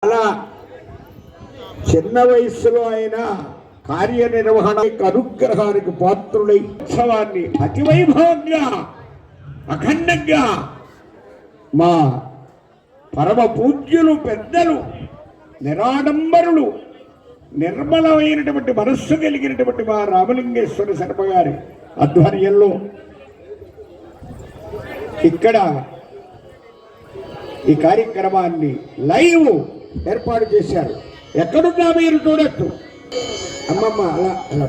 అలా చిన్న వయస్సులో ఆయన కార్యనిర్వహణ అనుగ్రహానికి పాత్రుడై ఉత్సవాన్ని అతివైభవంగా అఖండంగా మా పరమ పూజ్యులు పెద్దలు నిరాడంబరులు నిర్మలమైనటువంటి మనస్సు కలిగినటువంటి మా రామలింగేశ్వర శర్మ గారి ఆధ్వర్యంలో ఇక్కడ ఈ కార్యక్రమాన్ని లైవ్ ఏర్పాటు చేశారు. ఎక్కడున్నా మీరు చూడొచ్చు. అమ్మమ్మ అలా అలా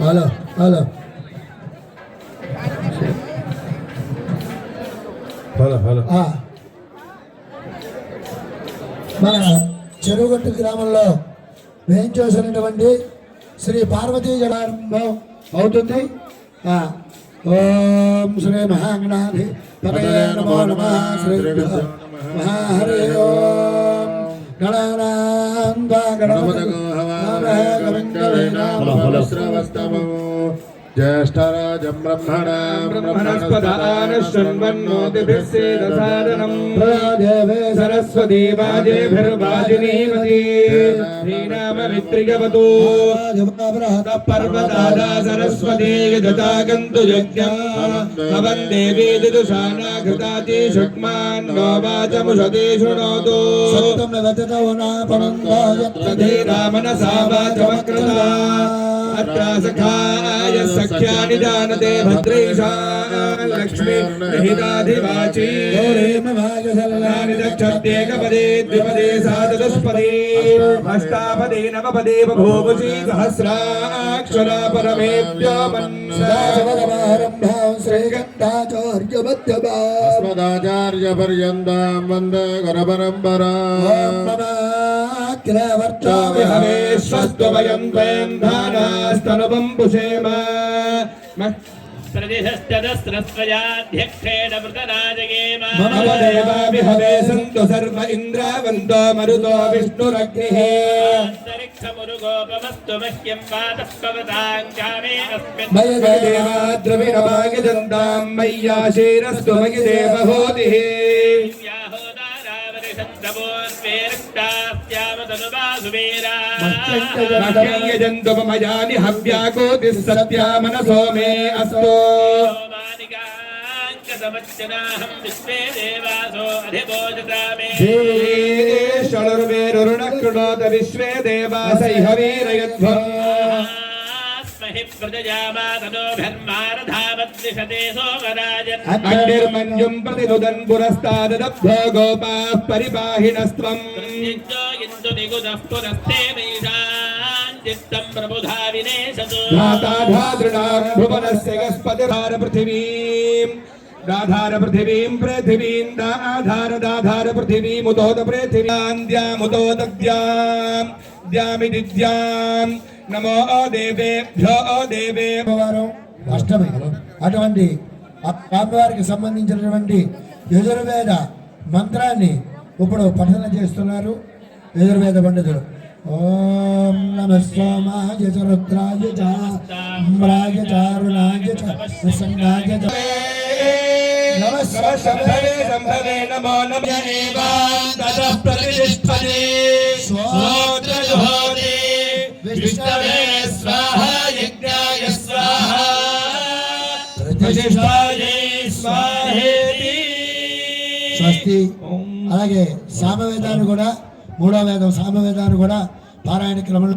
హలో హలో హలో హలో మన చెరువుగట్టు గ్రామంలో వేయించేసినటువంటి శ్రీ పార్వతీ జలారంభం అవుతుంది. ఓం శ్రీ మహాగణాధి నమో నమః శ్రీ హరి ఓం గణానాందా గణపతగో జ్యేష్ఠరాజం బ్రహ్మణస్పదాన శృణ్వన్నోతిభిः సేదసాదనం దేవే సరస్వతీ వాజేభిర్వాజినీవతి శ్రీనామమిత్రిగవతు పర్వతాదా సరస్వతీ యజతాగन्तు యజ్ఞం భవన్ దేవీ దిదుషానా ఘృతాతి శుక్మాన్నో వాచముషతి శృణోతు సత్యం వదతవనా పనందో యత్రధీరామనసా వాచమకృతా అత్ర సఖాయ సఖ్యాని జానతే భద్రేషా లక్ష్మీ నిహితాధివాచీ గౌరీమభాగసల్లాని దక్షత్యేకపదే ద్విపదే సాదశపదే అష్టాపదే నవపదే బభూవసి సహస్రాక్షరా పరమేభ్యో మన్సారంభాం శ్రీగంధాచార్యపర్యంతం వందే గురుపరంపరాం స్వస్త్వయం త్వయం ధానాస్తనువం పుషేమ सहस्रदिशश्चतस्रस्वयाध्यक्षेण मृतराजगेम मम देवाभिहवे सन्तु सर्व इन्द्रावन्तो मरुतो विष्णुरग्निः अन्तरिक्षमुरुगोपमस्तु मह्यं वातः पवताङ्गामे अस्मिन् देवाद्रविणभाग्यदन्तां मय्याशीरस्तु मयि देवभूतिः मह्यञ्जन्तु मम यानि हव्याकोतिः सत्या मनसो मे अस्तु विश्वे देवासो अधिभोजता मे षणुर्वेरुरुणकृणोत विश्वे देवासैह वीरयध्वम् प्रजयामातनोभिर्मारधावद्विषते सोमराजन् अग्निर्मन्युं प्रतिनुदन् पुरस्ताददब्धो गोपाः परिपाहिनस्त्वम् इन्दु निगुदः पुरस्ते मेषाञ्चित्तं प्रबुधा विनेशतु धाता धातृणां भुवनस्य गस्पतिर्धार पृथिवीम् दाधार पृथिवीं पृथिवीं दाधार पृथिवीमुदोद पृथिव्यान्द्यामुदोदद्यां द्यामिदिद्यां नमो देवेभ्यो देवे వారం అష్టమి అటువంటి స్వామివారికి సంబంధించినటువంటి యజుర్వేద మంత్రాన్ని ఇప్పుడు పఠన చేస్తున్నారు యజుర్వేద పండితులు. ఓం నమః సోమాయ చ రుద్రాయ చ అమ్రాయ చ అరుణాయ చ సంగాయ చ నమః शम्भवे शम्भवे नमो नमः एवां ततः प्रतिष्ठते स्वोत्रजुहोति विष्णवे स्वाहा यज्ञाय स्वाहा प्रतिष्ठाय स्वाहेति స్వస్తి. అలాగే సామవేదాన్ని కూడా మూడో వేదం సామవేదాన్ని కూడా పారాయణ క్రమంలో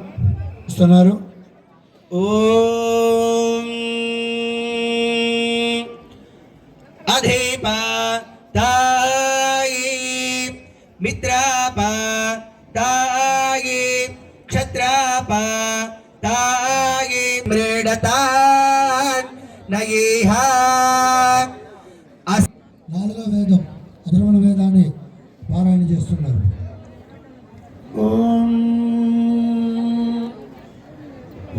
ఇస్తున్నారు. ఓం అధేపా తాయి మిత్రాపా తాయి క్షత్రాపా తాయి మృడతా నయేహా నాలుగో వేదం అధర్వణ వేదాన్ని పారాయణ చేస్తున్నారు. ఓం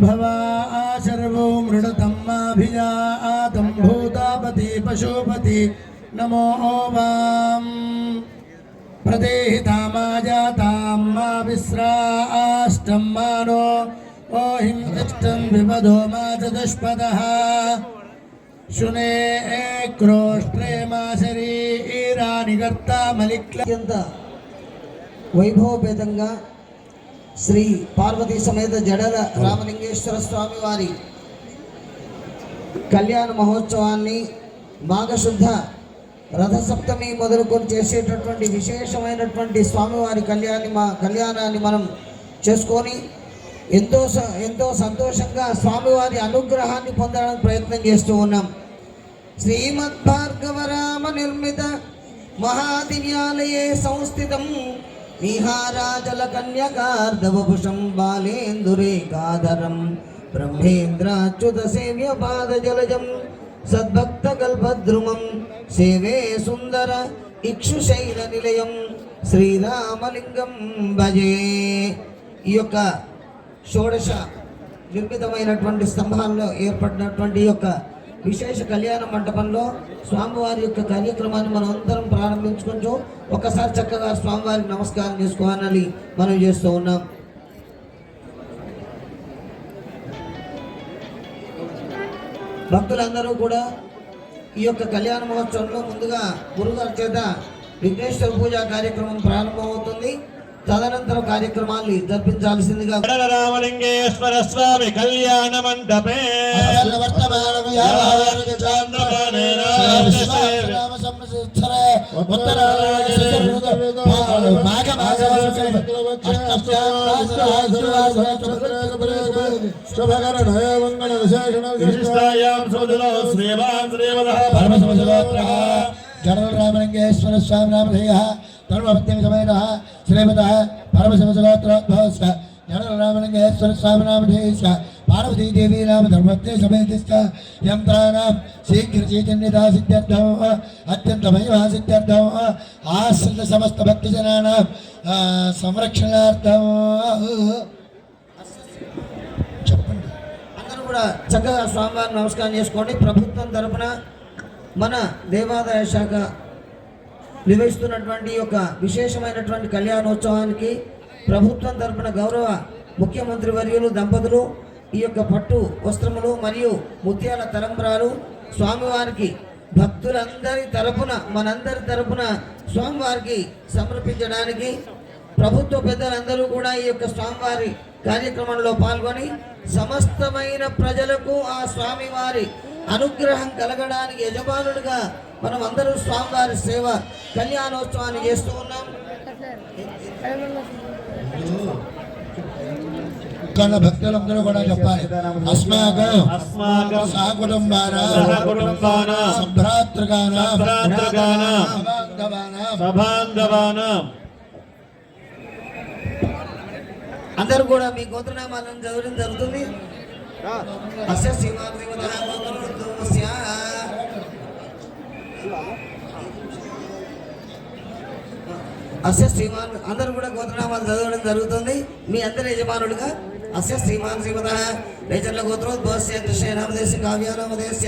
భవా శర్వో మృడతం మాభిజాతం భూతాపతి పశుపతి నమో వాం ప్రదేహితామాజాతాం మా విశ్రాష్టం మానో ఓహిం ఇష్టం విపదో మా చతుష్పదః శునే క్రోష్ట్రే మా శరీరాని కర్తా మలిక్ల. అత్యంత వైభవపేతంగా శ్రీ పార్వతీ సమేత జడల రామలింగేశ్వర స్వామి వారి కళ్యాణ మహోత్సవాన్ని మాఘశుద్ధ రథసప్తమి మొదలుకొని చేసేటటువంటి విశేషమైనటువంటి స్వామివారి కళ్యాణాన్ని మనం చేసుకొని ఎంతో సంతోషంగా స్వామివారి అనుగ్రహాన్ని పొందడానికి ప్రయత్నం చేస్తూ ఉన్నాం. శ్రీమద్భార్గవ రామ నిర్మిత మహాదివ్యాలయే సంస్థితం నిహారాజల కన్యకార్ధవపుషం బాలేందురేకాధరం బ్రహ్మేంద్రాచ్యుత సేవ్య పాదజలజం సద్భక్త కల్పద్రుమం సేవే సుందర ఇక్షుశైల నిలయం శ్రీరామలింగం భజే. ఈ యొక్క షోడశ నిర్మితమైనటువంటి స్తంభాల్లో ఏర్పడినటువంటి ఈ యొక్క విశేష కళ్యాణ మంటపంలో స్వామివారి యొక్క కార్యక్రమాన్ని మనం అందరం ప్రారంభించుకుంటూ ఒకసారి చక్కగా స్వామివారికి నమస్కారం చేసుకోవాలని మనం చేస్తూ ఉన్నాం. భక్తులందరూ కూడా ఈ యొక్క కళ్యాణ మహోత్సవంలో ముందుగా గురుగారి చేత విఘ్నేశ్వర పూజ కార్యక్రమం ప్రారంభమవుతుంది. తదనంతర కార్యక్రమాన్ని జరిపించాల్సిందిగా రామలింగేశ్వర స్వామి కళ్యాణ మండపే రామలింగేశ్వర స్వామి నామధేయ ధర్మపత్ని సమేత శ్రీమత పరమశివగోత్రోద్భవస్య జనరల్ రామలింగేశ్వర స్వామి నామధేయ పార్వతీదేవీ నామ ధర్మపత్ని సమేతస్య యంత్రాణం శీఘ్ర చైతన్యతా సిద్ధ్యర్థం అత్యంత మహిమా సిద్ధ్యర్థం ఆశ్రిత సమస్త భక్తజనానాం సంరక్షణార్థం. చెప్పండి. అందరూ కూడా చక్కగా స్వామివారిని నమస్కారం చేసుకోండి. ప్రభుత్వం తరపున మన దేవాదాయ శాఖ నిర్వహిస్తున్నటువంటి యొక్క విశేషమైనటువంటి కళ్యాణోత్సవానికి ప్రభుత్వం తరపున గౌరవ ముఖ్యమంత్రి వర్యులు దంపతులు ఈ యొక్క పట్టు వస్త్రములు మరియు ముత్యాల తలంబ్రాలు స్వామివారికి భక్తులందరి తరపున మనందరి తరపున స్వామివారికి సమర్పించడానికి ప్రభుత్వ పెద్దలందరూ కూడా ఈ యొక్క స్వామివారి కార్యక్రమంలో పాల్గొని సమస్తమైన ప్రజలకు ఆ స్వామివారి అనుగ్రహం కలగడానికి యజమానులుగా మనం అందరూ స్వామివారి సేవ కళ్యాణోత్సవాన్ని చేస్తూ ఉన్నాం. కన్న భక్తులందరూ కూడా చెప్పాలి. అస్మాకం సహకుటుంబానాం సంభ్రాతృగానాం సభాంగవానాం అందరూ కూడా మీ గోత్రనామాలను చదవడం జరుగుతుంది. అస్య శ్రీమాన్ శ్రీమతః గోత్రోద్భవస్య అస్య శ్రీమాన్ అందరూ కూడా గోత్రనామాలు చదవడం జరుగుతుంది. మీ అందరి యజమానులుగా అస్య శ్రీమాన్ శ్రీమతః రేచర్ల గోత్రోద్భవస్య కృష్ణనామదేశ కావ్యానామదేశ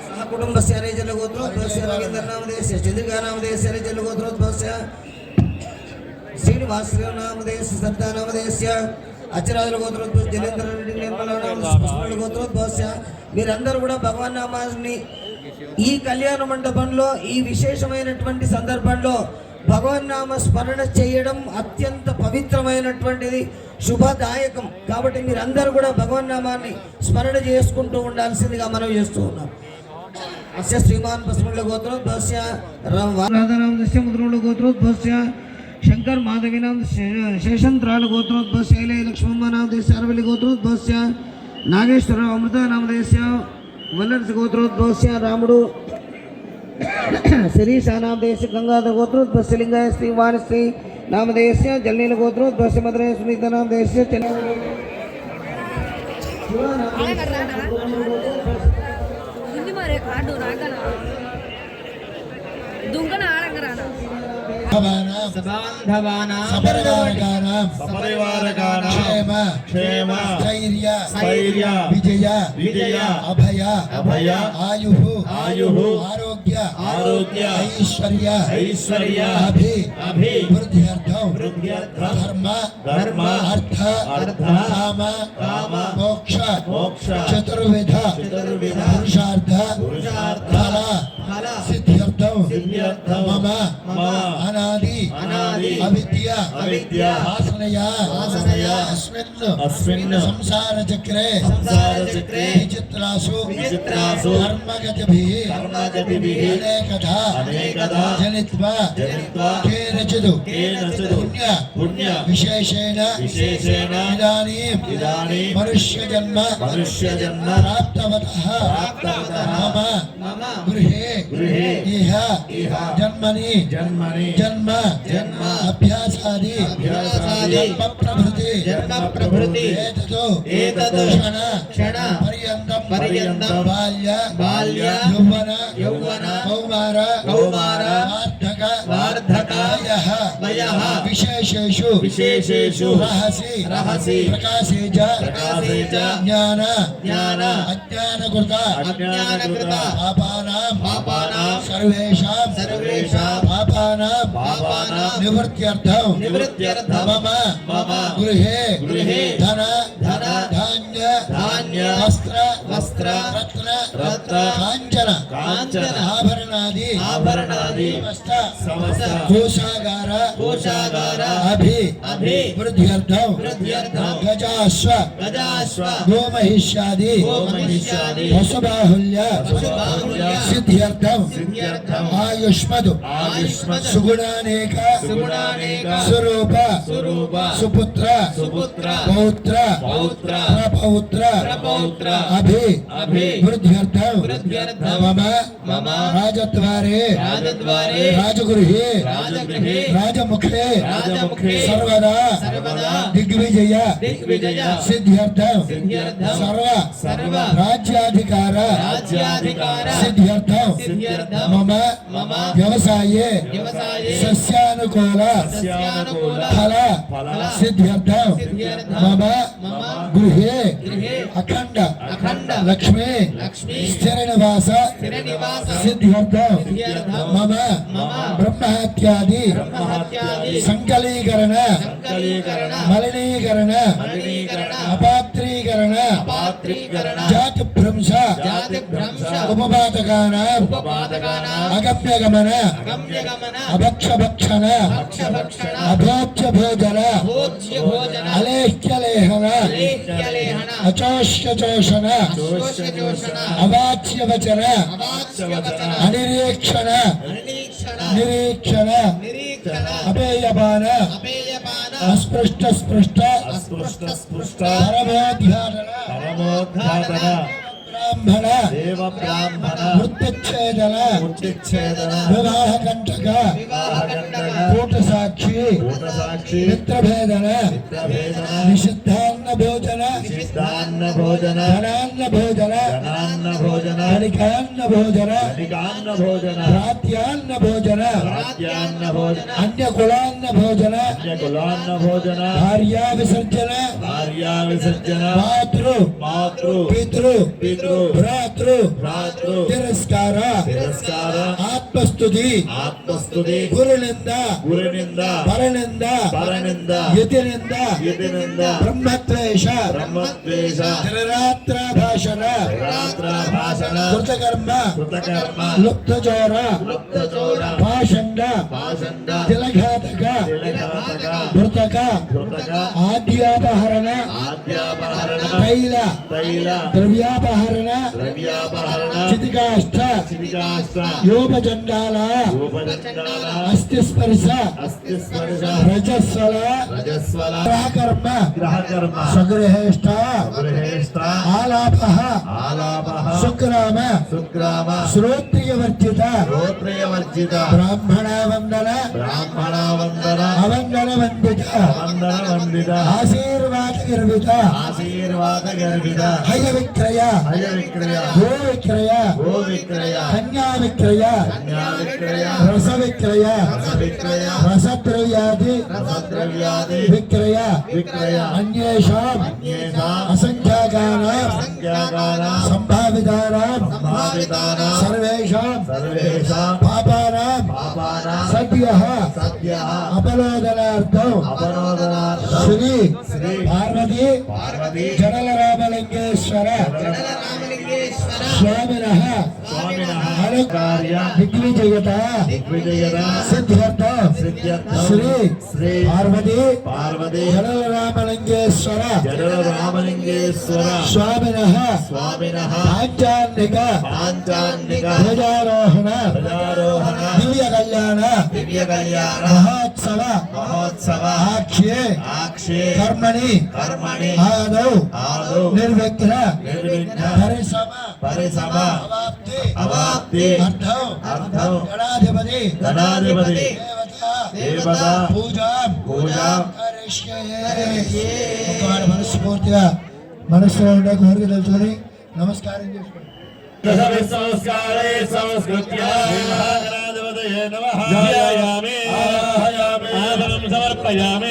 సహకుటుంబస్య రేచర్ల గోత్రోద్భవస్య రవీంద్రనామదేశ చంద్రికానామదేశ రేచర్ల గోత్రోద్భవస్య శ్రీనివాసనామదేశ సత్తానామదేశ అచ్చరాజుల గోత్రోద్భవ జలేంద్ర రెడ్డి నిర్మల గోత్రోద్భవస్య మీరందరూ కూడా భగవాన్ నామాన్ని ఈ కళ్యాణ మండపంలో ఈ విశేషమైనటువంటి సందర్భంలో భగవన్ నామ స్మరణ చేయడం అత్యంత పవిత్రమైనటువంటిది, శుభదాయకం. కాబట్టి మీరందరూ కూడా భగవన్ నామాన్ని స్మరణ చేసుకుంటూ ఉండాల్సిందిగా మనం చేస్తూ ఉన్నాం. అస్య శ్రీమాన్ పశ్చిమ గోత్రోద్భవస్య రాధానామస్య ముద్రుల గోత్రోద్భవస్య శంకర్ మాధవీనాం శేషంత్రాల గోత్రోద్భవస్య శైలయ లక్ష్మమ్మనామదేశ అరవల్లి గోత్రోద్భవస్య నాగేశ్వర అమృత నామదేశ వల్లర్స్ గోత్రోద్భవస్య రాముడు శిరీషానామదేశ గంగాధర గోత్రోద్భవస్య లింగాయ శ్రీ వాణశ్రీ నామదేశ జల్నీల గోత్రోద్భవస్య మధురయ సునీత నామదేశ సపరివారకానాం క్షేమ స్థైర్య విజయ అభయ ఆయుః ఆరోగ్య ఐశ్వర్య అభివృద్ధ్యర్థం ధర్మ అర్థ కామ మోక్ష చతుర్విధ పురుషార్థ ఫల సిద్ధ్యర్థం మమ అనాది అవిద్య ఆసనయా అస్మిన్ సంసార చక్రే విచిత్రాసు కర్మగతిభిః అనేకధా జనిత్వా కేనచిదు పుణ్య విశేషేణ ఇదానీం మనుష్య జన్మ ప్రాప్తవతః మమ గృహే ఇహ జన్మని జన్మ అభ్యాసాది జన్మ ప్రభృతి ఏతదు క్షణ పర్యంతం బాల్య యౌవన కౌమార వార్ధక వయః విశేషేషు రహసి ప్రకాశే చ జ్ఞాన అజ్ఞానకృత పాపానాం సర్వేషాం పాపానాం నివృత్త్యర్థం మమ గృహే ధన ధాన్య వస్త్ర రత్న కాంచన ఆభరణాది సమస్త కోశాగార అభివృద్ధ్యర్థం గజాశ్వ గోమహిష్యాది పశుబాహుల్య సిద్ధ్యర్థం ఆయుష్మదు సుగుణానేక స్వరూప సుపుత్ర పౌత్ర ప్రపౌత్ర అభివృద్ధ్యర్థం మమ రాజద్వారే రాజగృహే రాజముఖే సర్వదా దిగ్విజయ సిద్ధ్యర్థం సర్వ రాజ్యాధికార సిద్ధ్యర్థం మమ వ్యవసాయే సస్యానుకూల ఫల సిద్ధ్యర్థం మమ గృహే అఖండ లక్ష్మీ స్థిర నివాస సిద్ధ్యర్థం మమ బ్రహ్మహత్యాది సంకలీకరణ మలినీకరణ అపాత్రీకరణ జాతి భ్రంశ ఉపపాతకానాం అగమ్యగమన అభక్షభక్షణ అభోజ్య భోజన అలేఖ్యలేహన అచోష్యచోషణ అవాచ్యవచన అనిరీక్షణ నిరీక్షణ అపేయపాన అస్పృష్ట స్పృష్ట పరమోద్ఘాటన బ్రాహ్మణ వృత్తిచ్ఛేదన వివాహ కంటక కూట సాక్షి మిత్రభేదన నిషిద్ధాన్న భోజన ధనాన్న భోజన ధనికాన్న భోజన భ్రాత్యాన్న భోజన అన్యకులాన్న భోజన భార్యా విసర్జన మాతృ పితృ భ్రాతృ తిరస్కార ఆత్మస్తుతి గురునింద పరనింద యతినింద బ్రహ్మద్వేష త్రిరాత్ర భాషణ కృతకర్మ లుప్తచోర పాషండ తిలఘాతక మృతక ఆద్యాపహరణ తైల ద్రవ్యాపహరణ చితికాష్ట యోపచండాల అస్థిస్పర్శ రజస్వల గ్రహకర్మ సగృహేష్ట ఆలాప శుక్రామ శ్రోత్రియవర్జిత బ్రాహ్మణ వందన అవందన వందిత ఆశీర్వాద గర్విత హయ విక్రయ గో విక్రయ కన్యా విక్రయ రస విక్రయ రసద్రవ్యాది విక్రయ అన్యేషాం అసంఖ్యాకానాం సంభావితానాం సర్వేషాం పాపానాం సద్యః అపలోదనార్థం శ్రీ పార్వతీ జడల రామలింగేశ్వర స్వామినః దిగ్విజయత సిద్ధ్యర్థ శ్రీ పార్వతీ జడల రామలింగేశ్వర స్వామినః పాంచాన్నిక ధ్వజారోహణ దివ్య కళ్యాణ మహోత్సవ ఆక్ష్యే కర్మణి ఆదౌ నిర్విఘ్న పరిసమ అవాప్తి అర్థం గణాధిపతి దేవత పూజాం ఒకవేళ మనస్ఫూర్తిగా మనస్సులో ఉండే కోరిక తెలుసుకొని నమస్కారం చేసుకోండి. సంస్కారే సంస్కృత్య మహాగణాధిపతయే నమః ధ్యాయామి ఆసనం సమర్పయామి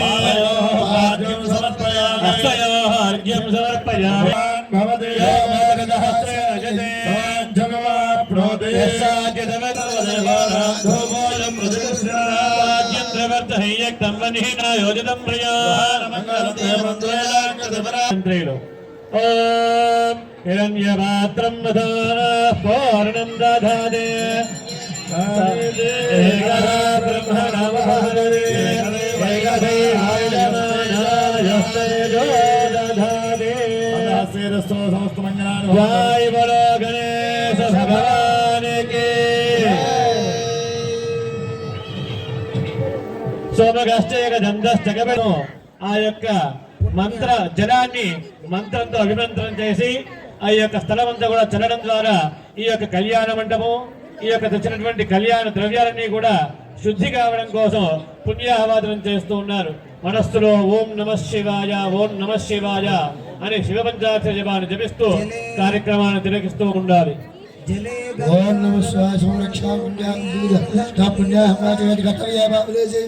పాద్యం సమర్పయామి హస్తయోః అర్ఘ్యం సమర్పయామి భవతే మాతగదహస్రే అజతే సమాంజమవాప్నోతి యస్సాజ్యదవతవదేవానాం ధూమోయం మృదుకృష్ణాజ్యం ప్రవర్తహయ్యక్తం వనిహినా యోజితం ప్రియాన్ మంగళం దేవంద్రేలాంగదపరాంత్రేలో ఓం హిరణ్యపాత్రం పూర్ణం దధాదే జై బలో గణేశ భగవానికి సోమగశ్చైక దందశ్చకబెను ఆ యొక్క మంత్ర జలాన్ని మంత్రంతో అభిమంత్రం చేసి ఆ యొక్క స్థలం అంతా కూడా చల్లడం ద్వారా ఈ యొక్క కళ్యాణ మండపం ఈ యొక్క తెచ్చినటువంటి కళ్యాణ ద్రవ్యాలన్నీ కూడా శుద్ధి కావడం కోసం పుణ్యాహవాదనం చేస్తూ ఉన్నారు. మనస్సులో ఓం నమః శివాయ అని శివ పంచాక్షర జపాన్ని జపిస్తూ కార్యక్రమాన్ని తిలకిస్తూ ఉండాలి. जले ओम नमः शिवाय संरक्षा पुण्या का पुण्या हमारे कर्तव्य बाबले से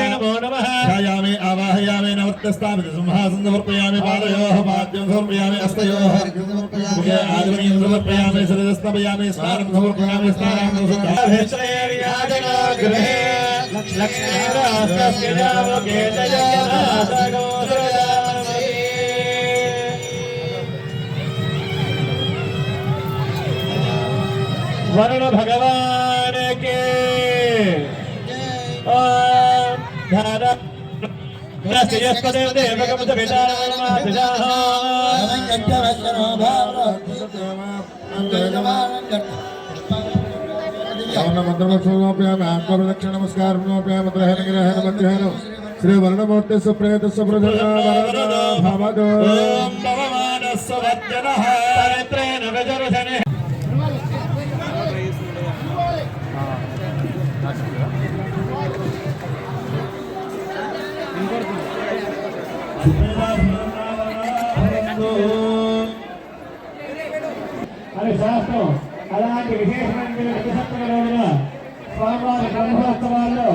ध्यायामि आवाहयामि नमस्तामि सिंहासनं समर्पयामि पादयोः पाद्यं समर्पयामि हस्तयोः मुखे आदिमनीयं समर्पयामि शिरस्तमयामि स्नानं समर्पयामि स्नानं वरुण भगवान के श्री वर्णमूर्ति सुप्रेत అని శాస్త్రం అలాంటి విశేషమైన రోజున స్వామివారి బ్రహ్మోత్సవాల్లో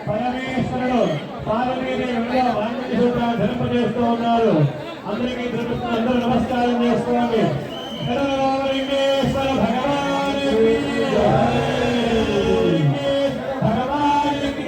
పరమేశ్వరుడు పార్వతీదేవిలో వాంఛనీయ సూత్రాలు ధరింపజేస్తూ ఉన్నారు. అందరికీ తిరుగుతున్న అందరూ నమస్కారం చేసుకోండి. లింగేశ్వర భగవానికి భగవానికి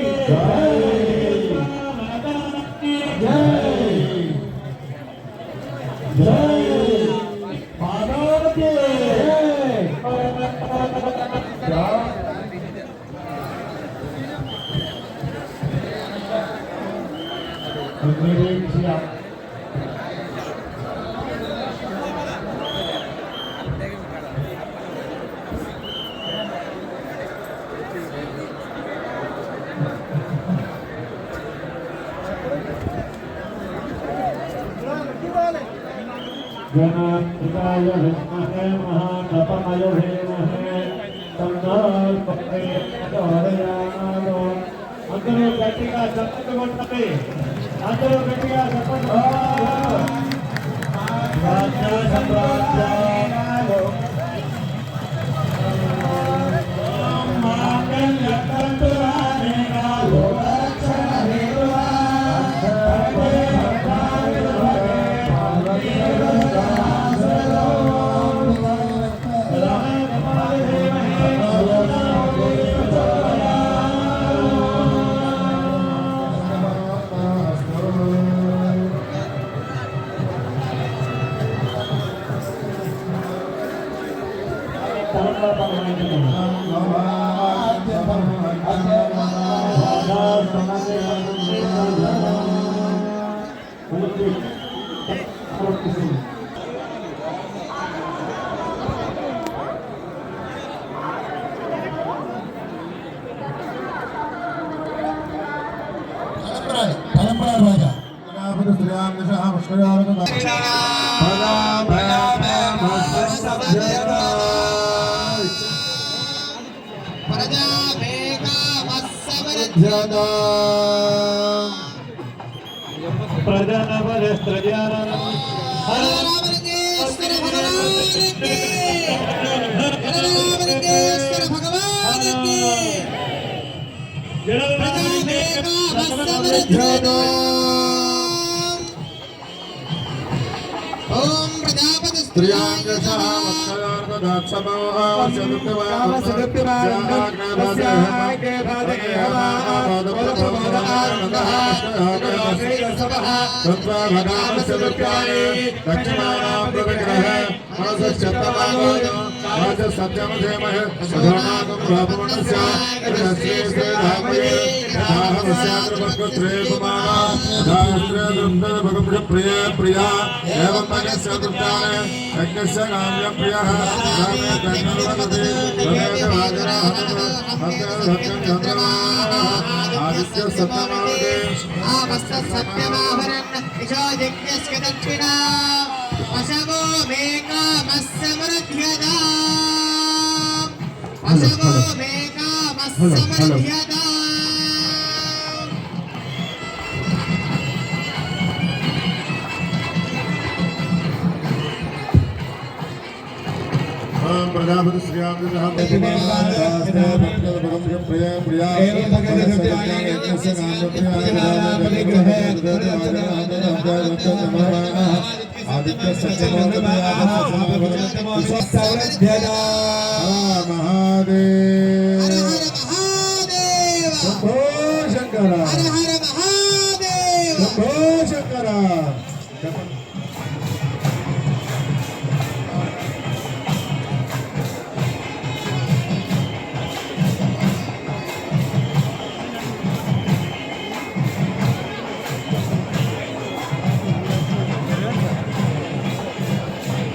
गणाधिकाय विद्महे महातपमय धीमहि तन्नो प्रचोदयात्. అందరూ గట్టిగా చప్పట్లు కొట్టండి. అందరూ గట్టిగా చప్పట్లు दक्षिणानां सत्यम धीमहि अधोनागं ब्रह्मणस्य श्री श्री रामये धामस्यात्रपत्रेपमाना धास्त्रे दृष्टे भगवते प्रिय प्रिया एवं मनस्य दृष्टाने यज्ञस्य नाम्य प्रियः रामे कन्नवदते तदेव राजना सत्यं चन्द्रमा आदित्य सत्यमावते सत्यमाभरन् इशो यज्ञस्य दक्षिणा पशवो मेकामस्समृध्यदा पशवो मेकामस्समृध्यदा प्रजापति श्रीराम प्रिय प्रिया आदित्य महादेव शंभो शंकर शंभो शंकर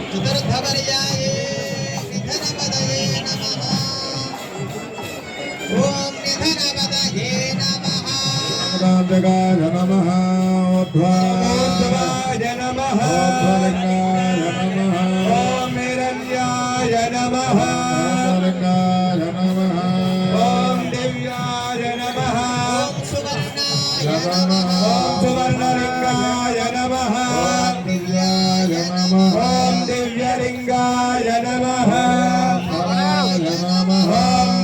चतुर्थवर्याये निधनपदये नमः ॐ निधनपदये नमः रामजगाय नमः ऊर्ध्वाय नमः ऊर्ध्वलिंगाय नमः ॐ हिरण्याय नमः ऊर्ध्वलिंगाय नमः ॐ दिव्याय नमः ॐ सुवर्णाय नमः ॐ सुवर्णलिंगाय नमः दिव्याय नमः ॐ दिव्यलिंगाय नमः भवाय नमः ॐ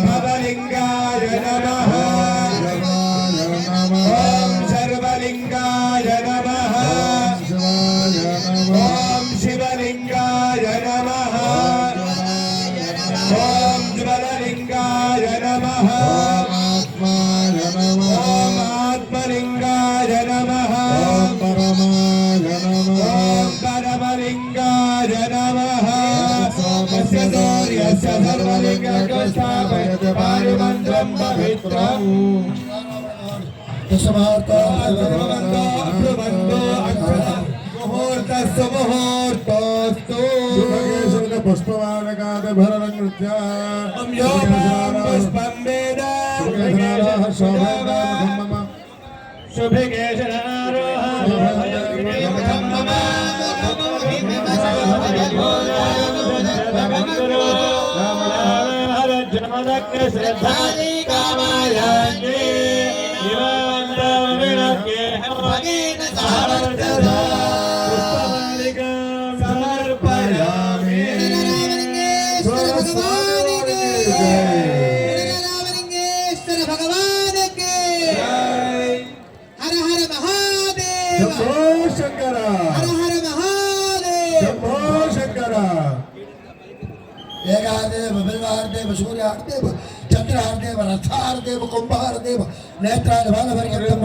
भवलिंगाय नमः नमः ॐ सर्वलिंगाय नमः शिवाय नमः ॐ शिवलिंगाय नमः ॐ ज्वललिंगाय नमः आत्माय नमः ॐ आत्मलिंगाय नमः परमाय नमः ॐ परमलिंगाय नमः यस्य सूर्यस्य सर्वलिंगं स्थापयति पारिमन्त्रं पवित्रम् सर्वमन्तो अभ्रुवन्तो मुहूर्तस्तु मुहूर्तोऽस्तु पुष्पवानकाद भरणकृत्य ॐ यो मां पुष्पं वेद समर्पयामि रामलिंगेश्वर भगवान के हर हर महादेव शंभो शंकर हर हर महादेव शंभो शंकर ఏకాదేవ బిల్వార్దేవ సూర్యార్దేవ చంద్రార్దేవ రథార్దేవ కుంభార్దేవ నేత్రాల బాలపరిగెత్తం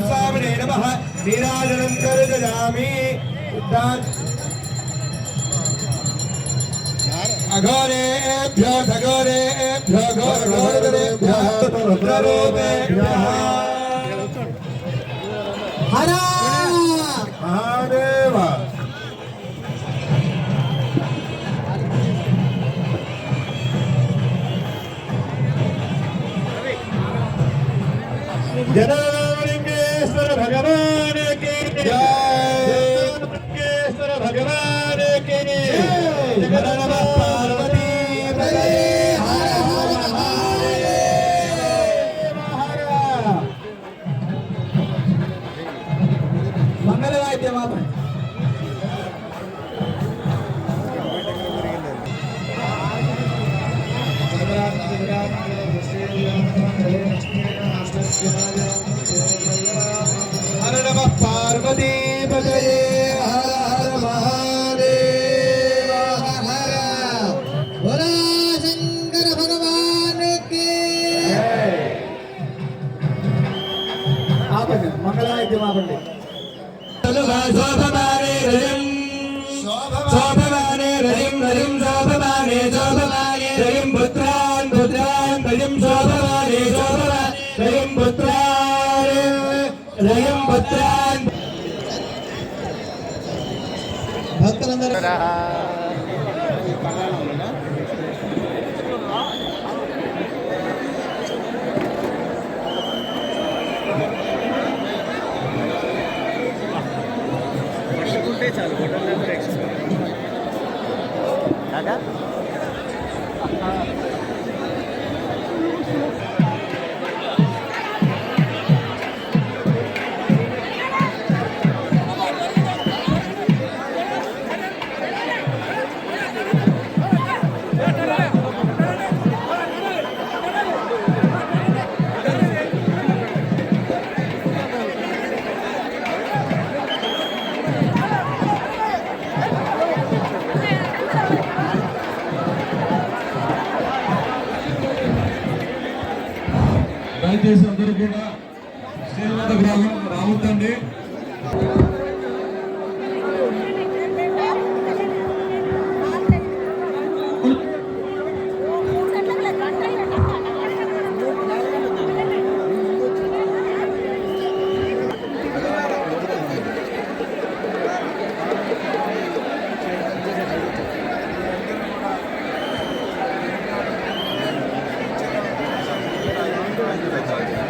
स्वामिने नमः नीराजनं कर्दयामि अघोरेभ्यो घोरेभ्यो घोरेभ्यो रुद्ररूपेभ्यः हर महादेव जनालिंगेश्वर भगवान की जनालिंगेश्वर भगवान की जय नमः पार्वती पते हर हर महादेव मंगलवाद्य मात्र हर नमः पार्वती पतये हर हर महादेव हर हर भोला शंकर भगवान के మంగళాయిద్యం ఆపండి. శోభమానే రజం శోభమానే రజం రజం శోభమానే శోభమానే రజం పుత్రాన్ పుత్రాన్ రజం శోభమానే శోభమానే రజం పుత్రాన్ రజం పుత్రాన్. భక్తులందరూ దయచేసి అందరూ కూడా స్టేజ్ వద్దకు రావద్దండి. Thank you.